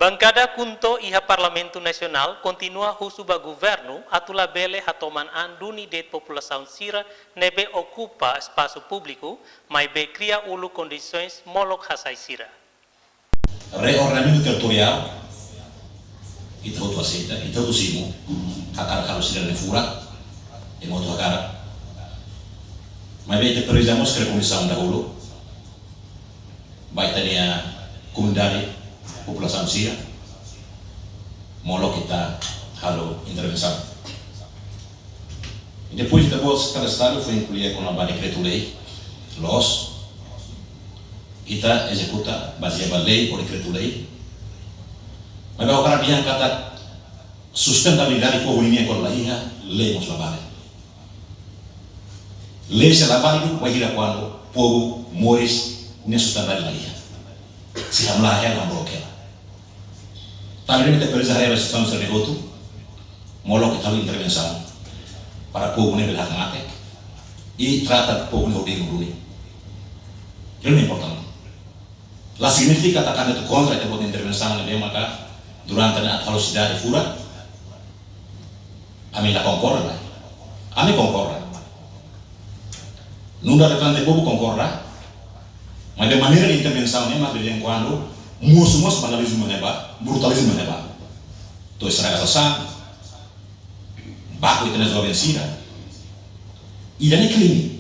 Bancada Kunto iha Parlamento Nasional continua husuba governo atula bele hatoman anduni det população sira nebe ocupa espaço público, mas be cria ulu condições molok hasai sira. Reordenamento territorial itu tu aceita, itu tu simu, hakar kalau sira de fura, e moto hakar. Mas be precisamos que comissão dahulu, baik tania comunidade população sira, molo kita halo intervenção. E depois cada estado foi incluído com a decreto-lei, kita executa baseado lei ou decreto-lei. Mas agora dia kata sustentabilidade povo ini con la hija lei mos lavare. Lei se lavare do bahira quando povo mores ne sustentabilidade la hija. Si hamlah ya bloquear. Também te precisará a situação de outro, molo que tal intervenção para povo ne belah mate e trata povo ne odeio dui. Isso é importante. La significa atacar itu contra itu buat intervenção ne maka durante a velocidade fura, ami la concorda, ami concorda. Não dá de povo concorda, mas de maneira de intervenção ne mas de quando musuh vandalisme meneba, brutalisme meneba. To estraga sasa, baku itu nezobensira. E dan ini